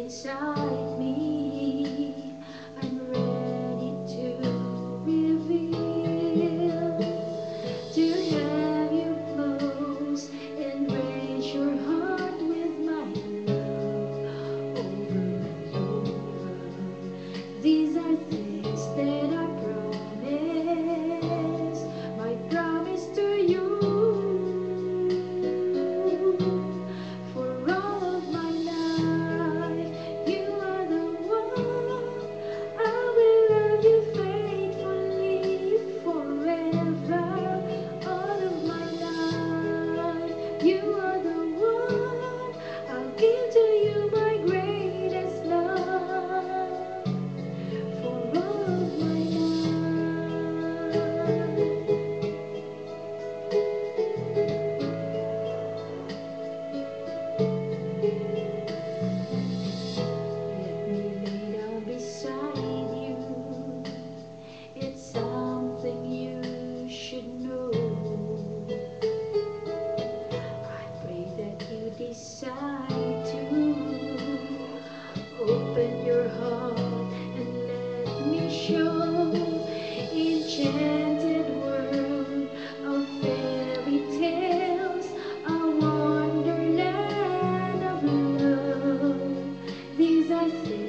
inside me. I'm ready to reveal, to have you close and raise your heart with my love over and over. These are things that I promise, my promise to you. For all of my life, you are the one. I will love you faithfully forever. All of my life, you are the one. I'll give to you my greatest love. For all of my Let me lay down beside you. It's something you should know. I pray that you decide to open your heart and let me show enchanted world of fairy tales, a wonderland of love. These are things